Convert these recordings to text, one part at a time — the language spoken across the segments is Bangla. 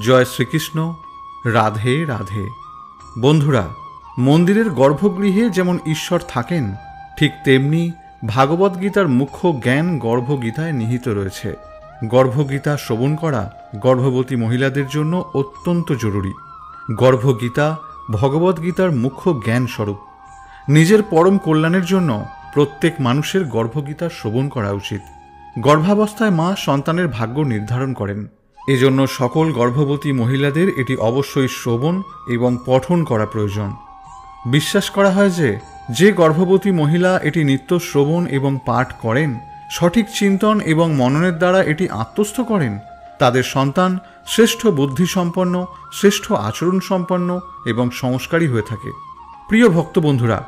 জয় শ্রীকৃষ্ণ। রাধে রাধে। বন্ধুরা, মন্দিরের গর্ভগৃহে যেমন ঈশ্বর থাকেন, ঠিক তেমনি ভাগবদ্গীতার মুখ্য জ্ঞান গর্ভগীতায় নিহিত রয়েছে। গর্ভগীতা শ্রবণ করা গর্ভবতী মহিলাদের জন্য অত্যন্ত জরুরি। গর্ভগীতা ভগবদ্গীতার মুখ্য জ্ঞান স্বরূপ। নিজের পরম কল্যাণের জন্য প্রত্যেক মানুষের গর্ভগীতা শ্রবণ করা উচিত। গর্ভাবস্থায় মা সন্তানের ভাগ্য নির্ধারণ করেন। এজন্য সকল গর্ভবতী মহিলাদের এটি অবশ্যই শ্রবণ এবং পঠন করা প্রয়োজন। বিশ্বাস করা হয় যে গর্ভবতী মহিলা এটি নিত্য শ্রবণ এবং পাঠ করেন, সঠিক চিন্তন এবং মননের দ্বারা এটি আত্মস্থ করেন, তাদের সন্তান শ্রেষ্ঠ বুদ্ধিসম্পন্ন, শ্রেষ্ঠ আচরণ সম্পন্ন এবং সংস্কারী হয়ে থাকে। প্রিয় ভক্ত বন্ধুরা,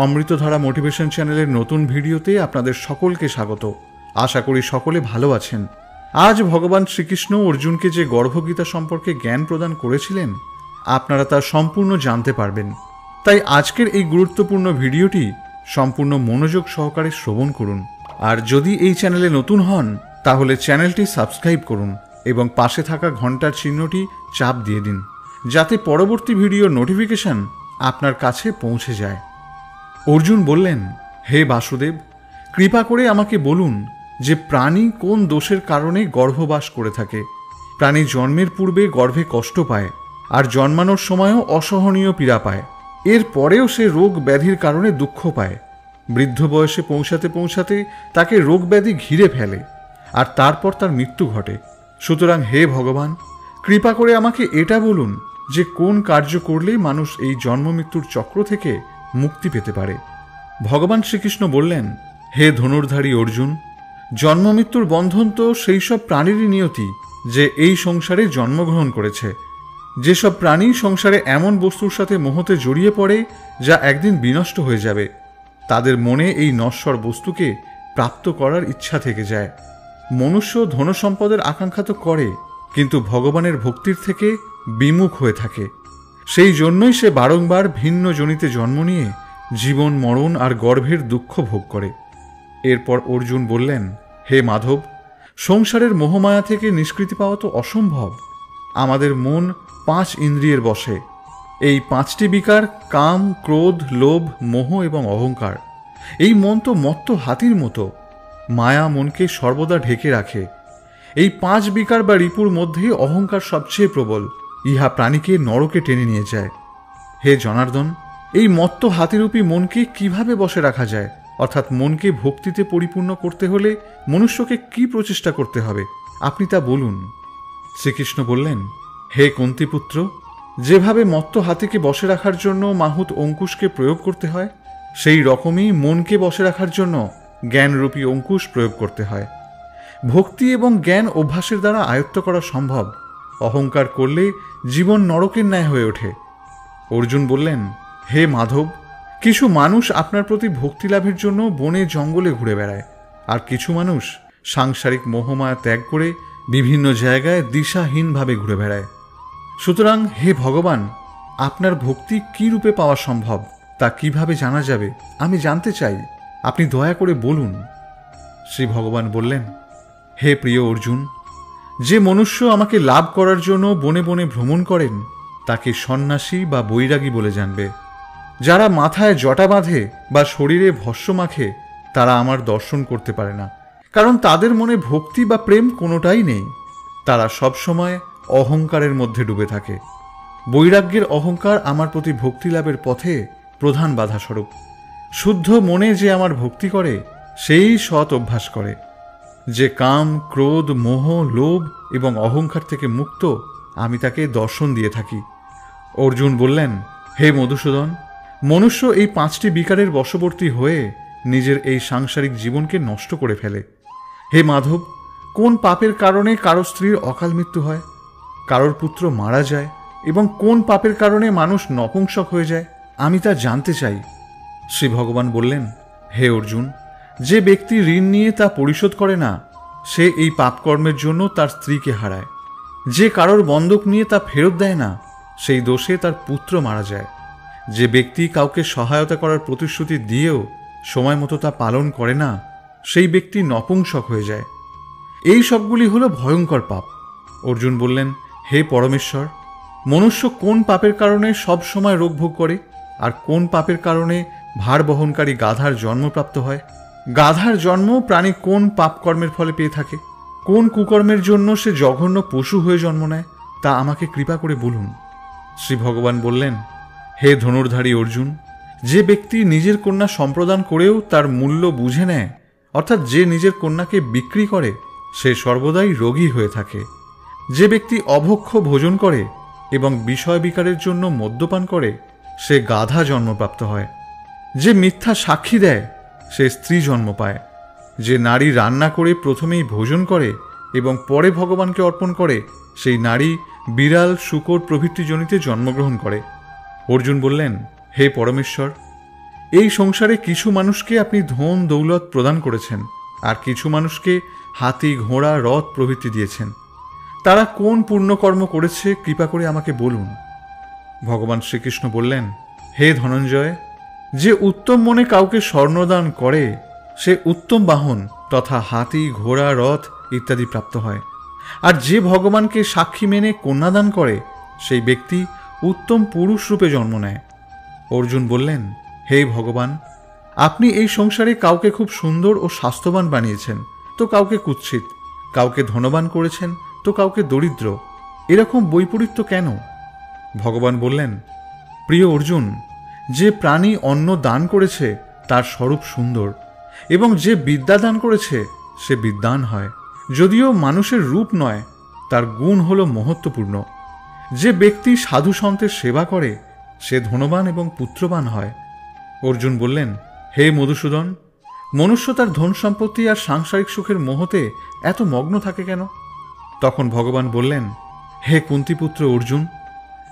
অমৃতধারা মোটিভেশন চ্যানেলের নতুন ভিডিওতে আপনাদের সকলকে স্বাগত। আশা করি সকলে ভালো আছেন। আজ ভগবান শ্রীকৃষ্ণ অর্জুনকে যে গর্ভগীতা সম্পর্কে জ্ঞান প্রদান করেছিলেন, আপনারা তা সম্পূর্ণ জানতে পারবেন। তাই আজকের এই গুরুত্বপূর্ণ ভিডিওটি সম্পূর্ণ মনোযোগ সহকারে শ্রবণ করুন। আর যদি এই চ্যানেলে নতুন হন, তাহলে চ্যানেলটি সাবস্ক্রাইব করুন এবং পাশে থাকা ঘন্টার চিহ্নটি চাপ দিয়ে দিন, যাতে পরবর্তী ভিডিওর নোটিফিকেশন আপনার কাছে পৌঁছে যায়। অর্জুন বললেন, হে বাসুদেব, কৃপা করে আমাকে বলুন যে প্রাণী কোন দোষের কারণে গর্ভবাস করে থাকে। প্রাণী জন্মের পূর্বে গর্ভে কষ্ট পায়, আর জন্মানোর সময়ও অসহনীয় পীড়া পায়। এর পরেও সে রোগ ব্যাধির কারণে দুঃখ পায়। বৃদ্ধ বয়সে পৌঁছাতে পৌঁছাতে তাকে রোগ ব্যাধি ঘিরে ফেলে, আর তারপর তার মৃত্যু ঘটে। সুতরাং হে ভগবান, কৃপা করে আমাকে এটা বলুন যে কোন কার্য করলে মানুষ এই জন্ম মৃত্যুর চক্র থেকে মুক্তি পেতে পারে। ভগবান শ্রীকৃষ্ণ বললেন, হে ধনুর্ধারী অর্জুন, জন্ম মৃত্যুর বন্ধন তো সেই সব প্রাণীরই নিয়তি যে এই সংসারে জন্মগ্রহণ করেছে। যেসব প্রাণী সংসারে এমন বস্তুর সাথে মোহতে জড়িয়ে পড়ে যা একদিন বিনষ্ট হয়ে যাবে, তাদের মনে এই নশ্বর বস্তুকে প্রাপ্ত করার ইচ্ছা থেকে যায়। মনুষ্য ধনসম্পদের আকাঙ্ক্ষা তো করে, কিন্তু ভগবানের ভক্তির থেকে বিমুখ হয়ে থাকে। সেই জন্যই সে বারংবার ভিন্ন জনিতে জন্ম নিয়ে জীবন মরণ আর গর্ভের দুঃখ ভোগ করে। এরপর অর্জুন বললেন, হে মাধব, সংসারের মোহমায়া থেকে নিষ্কৃতি পাওয়া তো অসম্ভব। আমাদের মন 5 ইন্দ্রিয়ের বশে। এই 5টি বিকার কাম, ক্রোধ, লোভ, মোহ এবং অহংকার। এই মন তো মত্ত হাতির মতো। মায়া মনকে সর্বদা ঢেকে রাখে। এই 5 বিকার বা রিপুর মধ্যেই অহংকার সবচেয়ে প্রবল। ইহা প্রাণীকে নরকে টেনে নিয়ে যায়। হে জনার্দন, এই মত্ত হাতিরূপী মনকে কিভাবে বশে রাখা যায়? অর্থাৎ মনকে ভক্তিতে পরিপূর্ণ করতে হলে মনুষ্যকে কি প্রচেষ্টা করতে হবে, আপনি তা বলুন। শ্রীকৃষ্ণ বললেন, হে কুন্তিপুত্র, যেভাবে মত্ত হাতিকে বশে রাখার জন্য মাহুত অঙ্কুশকে প্রয়োগ করতে হয়, সেই রকমই মনকে বশে রাখার জন্য জ্ঞানরূপী অঙ্কুশ প্রয়োগ করতে হয়। ভক্তি এবং জ্ঞান অভ্যাসের দ্বারা আয়ত্ত করা সম্ভব। অহংকার করলে জীবন নরকের ন্যায় হয়ে ওঠে। অর্জুন বললেন, হে মাধব, কিছু মানুষ আপনার প্রতি ভক্তি লাভের জন্য বনে জঙ্গলে ঘুরে বেড়ায়, আর কিছু মানুষ সাংসারিক মোহমায়া ত্যাগ করে বিভিন্ন জায়গায় দিশাহীনভাবে ঘুরে বেড়ায়। সুতরাং হে ভগবান, আপনার ভক্তি কি রূপে পাওয়া সম্ভব, তা কিভাবে জানা যাবে আমি জানতে চাই। আপনি দয়া করে বলুন। শ্রী ভগবান বললেন, হে প্রিয় অর্জুন, যে মনুষ্য আমাকে লাভ করার জন্য বনে বনে ভ্রমণ করেন, তাকে সন্ন্যাসী বা বৈরাগী বলে জানবে। যারা মাথায় জটা বাঁধে বা শরীরে ভস্ম মাখে, তারা আমার দর্শন করতে পারে না, কারণ তাদের মনে ভক্তি বা প্রেম কোনোটাই নেই। তারা সবসময় অহংকারের মধ্যে ডুবে থাকে। বৈরাগ্যের অহংকার আমার প্রতি ভক্তি লাভের পথে প্রধান বাধাস্বরূপ। শুদ্ধ মনে যে আমার ভক্তি করে, সেই সৎ অভ্যাস করে। যে কাম, ক্রোধ, মোহ, লোভ এবং অহংকার থেকে মুক্ত, আমি তাকে দর্শন দিয়ে থাকি। অর্জুন বললেন, হে মধুসূদন, মনুষ্য এই 5টি বিকারের বশবর্তী হয়ে নিজের এই সাংসারিক জীবনকে নষ্ট করে ফেলে। হে মাধব, কোন পাপের কারণে কারো স্ত্রীর অকাল মৃত্যু হয়, কারোর পুত্র মারা যায়, এবং কোন পাপের কারণে মানুষ নপুংসক হয়ে যায়, আমি তা জানতে চাই। শ্রী ভগবান বললেন, হে অর্জুন, যে ব্যক্তি ঋণ নিয়ে তা পরিশোধ করে না, সে এই পাপকর্মের জন্য তার স্ত্রীকে হারায়। যে কারোর বন্ধক নিয়ে তা ফেরত দেয় না, সেই দোষে তার পুত্র মারা যায়। যে ব্যক্তি কাউকে সহায়তা করার প্রতিশ্রুতি দিয়েও সময় মতো তা পালন করে না, সেই ব্যক্তি নপুংসক হয়ে যায়। এই সবগুলি হলো ভয়ঙ্কর পাপ। অর্জুন বললেন, হে পরমেশ্বর, মনুষ্য কোন পাপের কারণে সব সময় রোগ ভোগ করে, আর কোন পাপের কারণে ভার বহনকারী গাধার জন্মপ্রাপ্ত হয়? গাধার জন্ম প্রাণী কোন পাপকর্মের ফলে পেয়ে থাকে? কোন কুকর্মের জন্য সে জঘন্য পশু হয়ে জন্ম নেয়, তা আমাকে কৃপা করে বলুন। শ্রী ভগবান বললেন, হে ধনুর্ধারী অর্জুন, যে ব্যক্তি নিজের কন্যা সম্প্রদান করেও তার মূল্য বুঝে নেয়, অর্থাৎ যে নিজের কন্যাকে বিক্রি করে, সে সর্বদাই রোগী হয়ে থাকে। যে ব্যক্তি অভক্ষ্য ভোজন করে এবং বিষয় বিকারের জন্য মদ্যপান করে, সে গাধা জন্মপ্রাপ্ত হয়। যে মিথ্যা সাক্ষী দেয়, সে স্ত্রী জন্ম পায়। যে নারী রান্না করে প্রথমেই ভোজন করে এবং পরে ভগবানকে অর্পণ করে, সেই নারী বিড়াল, শূকর প্রভৃতি জনিতে জন্মগ্রহণ করে। অর্জুন বললেন, হে পরমেশ্বর, এই সংসারে কিছু মানুষকে আপনি ধন দৌলত প্রদান করেছেন, আর কিছু মানুষকে হাতি, ঘোড়া, রথ প্রভৃতি দিয়েছেন। তারা কোন পুণ্যকর্ম করেছে কৃপা করে আমাকে বলুন। ভগবান শ্রীকৃষ্ণ বললেন, হে ধনঞ্জয়, যে উত্তম মনে কাউকে স্বর্ণদান করে, সে উত্তম বাহন তথা হাতি, ঘোড়া, রথ ইত্যাদি প্রাপ্ত হয়। আর যে ভগবানকে সাক্ষী মেনে কন্যাদান করে, সেই ব্যক্তি উত্তম পুরুষ রূপে জন্ম নেয়। অর্জুন বললেন, হে ভগবান, আপনি এই সংসারে কাউকে খুব সুন্দর ও স্বাস্থ্যবান বানিয়েছেন, তো কাউকে কুৎসিত, কাউকে ধনবান করেছেন, তো কাউকে দরিদ্র। এরকম বৈপরীত্য কেন? ভগবান বললেন, প্রিয় অর্জুন, যে প্রাণী অন্ন দান করেছে তার স্বরূপ সুন্দর, এবং যে বিদ্যা দান করেছে সে বিদ্বান হয়। যদিও মানুষের রূপ নয়, তার গুণ হল মহত্বপূর্ণ। যে ব্যক্তি সাধু সন্তের সেবা করে, সে ধনবান এবং পুত্রবান হয়। অর্জুন বললেন, হে মধুসূদন, মনুষ্য তার ধন সম্পত্তি আর সাংসারিক সুখের মোহতে এত মগ্ন থাকে কেন? তখন ভগবান বললেন, হে কুন্তিপুত্র অর্জুন,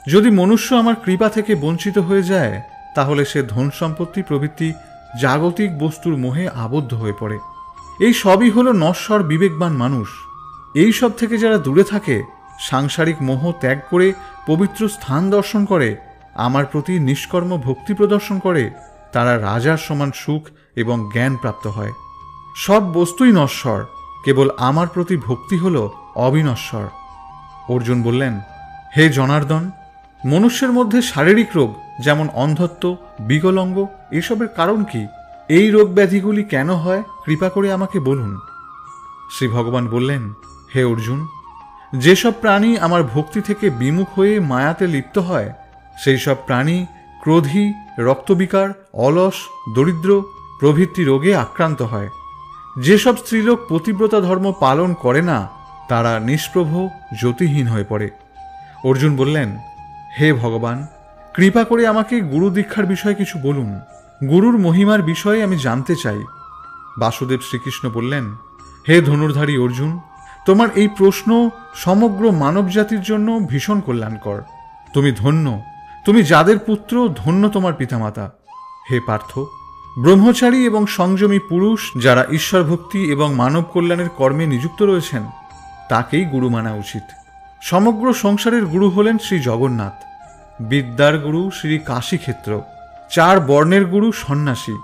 যদি মনুষ্য আমার কৃপা থেকে বঞ্চিত হয়ে যায়, তাহলে সে ধন সম্পত্তি প্রভৃতি জাগতিক বস্তুর মোহে আবদ্ধ হয়ে পড়ে। এই সবই হল নশ্বর বিবেকবান মানুষ। এই সব থেকে যারা দূরে থাকে, সাংসারিক মোহ ত্যাগ করে পবিত্র স্থান দর্শন করে, আমার প্রতি নিষ্কর্ম ভক্তি প্রদর্শন করে, তারা রাজার সমান সুখ এবং জ্ঞান প্রাপ্ত হয়। সব বস্তুই নশ্বর, কেবল আমার প্রতি ভক্তি হল অবিনশ্বর। অর্জুন বললেন, হে জনার্দন, মনুষ্যের মধ্যে শারীরিক রোগ যেমন অন্ধত্ব, বিকলাঙ্গ, এসবের কারণ কি? এই রোগ ব্যাধিগুলি কেন হয় কৃপা করে আমাকে বলুন। শ্রী ভগবান বললেন, হে অর্জুন, যেসব প্রাণী আমার ভক্তি থেকে বিমুখ হয়ে মায়াতে লিপ্ত হয়, সেই সব প্রাণী ক্রোধী, রক্তবিকার, অলস, দরিদ্র প্রভৃতি রোগে আক্রান্ত হয়। যেসব স্ত্রীলোক পতিব্রতা ধর্ম পালন করে না, তারা নিষ্প্রভ, জ্যোতিহীন হয়ে পড়ে। অর্জুন বললেন, হে ভগবান, কৃপা করে আমাকে গুরু দীক্ষার বিষয়ে কিছু বলুন। গুরুর মহিমার বিষয়ে আমি জানতে চাই। বাসুদেব শ্রীকৃষ্ণ বললেন, হে ধনুর্ধারী অর্জুন, তোমার এই প্রশ্ন সমগ্র মানব জাতির জন্য ভীষণ কল্যাণকর। তুমি ধন্য, তুমি যাদের পুত্র, ধন্য তোমার পিতামাতা। হে পার্থ, ব্রহ্মচারী এবং সংযমী পুরুষ যারা ঈশ্বর ভক্তি এবং মানব কল্যাণের কর্মে নিযুক্ত রয়েছেন, তাকেই গুরু মানা উচিত। সমগ্র সংসারের গুরু হলেন শ্রী জগন্নাথ, বিদ্যার গুরু শ্রী কাশীক্ষেত্র, 4 বর্ণের গুরু সন্ন্যাসী।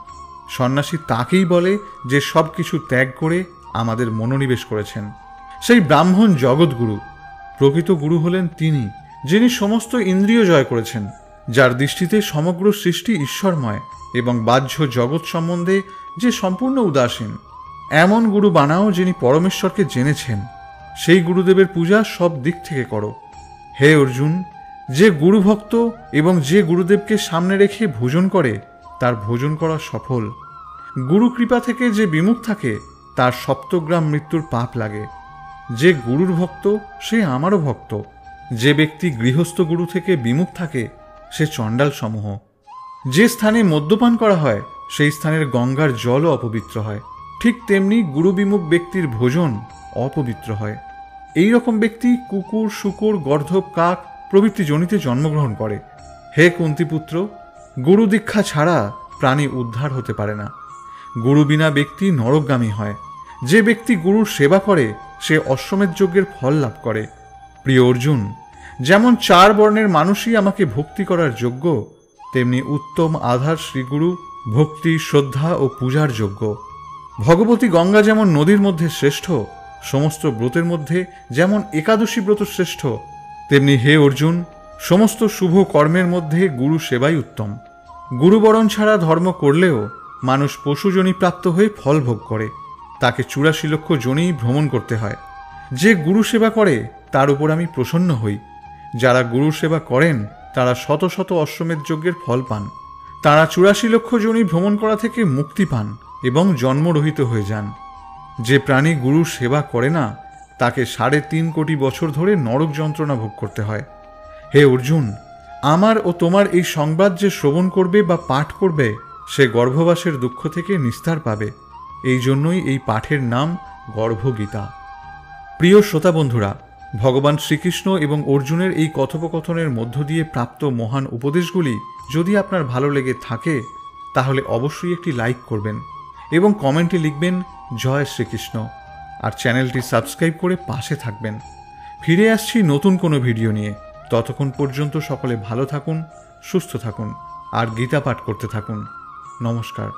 সন্ন্যাসী তাকেই বলে যে সব কিছু ত্যাগ করে আমাদের মনোনিবেশ করেছেন। সেই ব্রাহ্মণ জগৎগুরু। প্রকৃত গুরু হলেন তিনি, যিনি সমস্ত ইন্দ্রিয় জয় করেছেন, যার দৃষ্টিতে সমগ্র সৃষ্টি ঈশ্বরময় এবং বাহ্য জগৎ সম্বন্ধে যে সম্পূর্ণ উদাসীন। এমন গুরু বানাও যিনি পরমেশ্বরকে জেনেছেন। সেই গুরুদেবের পূজা সব দিক থেকে করো। হে অর্জুন, যে গুরুভক্ত এবং যে গুরুদেবকে সামনে রেখে ভোজন করে, তার ভোজন করা সফল। গুরু কৃপা থেকে যে বিমুখ থাকে, তার সপ্তগ্রাম মৃত্যুর পাপ লাগে। যে গুরুর ভক্ত, সে আমারও ভক্ত। যে ব্যক্তি গৃহস্থ গুরু থেকে বিমুখ থাকে, সে চণ্ডাল সমূহ। যে স্থানে মদ্যপান করা হয়, সেই স্থানের গঙ্গার জলও অপবিত্র হয়। ঠিক তেমনি গুরু বিমুখ ব্যক্তির ভোজন অপবিত্র হয়। এই রকম ব্যক্তি কুকুর, শূকর, গর্ধব, কাক প্রভৃতি জনিতে জন্মগ্রহণ করে। হে কুন্তিপুত্র, গুরু দীক্ষা ছাড়া প্রাণী উদ্ধার হতে পারে না। গুরু বিনা ব্যক্তি নরকগামী হয়। যে ব্যক্তি গুরুর সেবা করে, সে অশ্বমেধ যজ্ঞের ফল লাভ করে। প্রিয় অর্জুন, যেমন 4 বর্ণের মানুষই আমাকে ভক্তি করার যোগ্য, তেমনি উত্তম আধার শ্রীগুরু ভক্তি, শ্রদ্ধা ও পূজার যোগ্য। ভগবতী গঙ্গা যেমন নদীর মধ্যে শ্রেষ্ঠ, সমস্ত ব্রতের মধ্যে যেমন একাদশী ব্রত শ্রেষ্ঠ, তেমনি হে অর্জুন, সমস্ত শুভ কর্মের মধ্যে গুরু সেবাই উত্তম। গুরুবরণ ছাড়া ধর্ম করলেও মানুষ পশুজনী প্রাপ্ত হয়ে ফল ভোগ করে। তাকে 84 লক্ষ জনেই ভ্রমণ করতে হয়। যে গুরু সেবা করে তার উপর আমি প্রসন্ন হই। যারা গুরু সেবা করেন তারা শত শত অশ্বমেধ যজ্ঞের ফল পান। তারা 84 লক্ষ জনি ভ্রমণ করা থেকে মুক্তি পান এবং জন্মরহিত হয়ে যান। যে প্রাণী গুরু সেবা করে না তাকে 3.5 কোটি বছর ধরে নরক যন্ত্রণা ভোগ করতে হয়। হে অর্জুন, আমার ও তোমার এই সংবাদ যে শ্রবণ করবে বা পাঠ করবে সে গর্ভবাসের দুঃখ থেকে নিস্তার পাবে। এই জন্যই এই পাঠের নাম গর্ভগীতা। প্রিয় শ্রোতা বন্ধুরা, ভগবান শ্রীকৃষ্ণ এবং অর্জুনের এই কথোপকথনের মধ্য দিয়ে প্রাপ্ত মহান উপদেশগুলি যদি আপনার ভালো লেগে থাকে তাহলে অবশ্যই একটি লাইক করবেন এবং কমেন্টে লিখবেন জয় শ্রীকৃষ্ণ, আর চ্যানেলটি সাবস্ক্রাইব করে পাশে থাকবেন। ফিরে আসছি নতুন কোনো ভিডিও নিয়ে। ততক্ষণ পর্যন্ত সকলে ভালো থাকুন, সুস্থ থাকুন আর গীতা পাঠ করতে থাকুন। নমস্কার।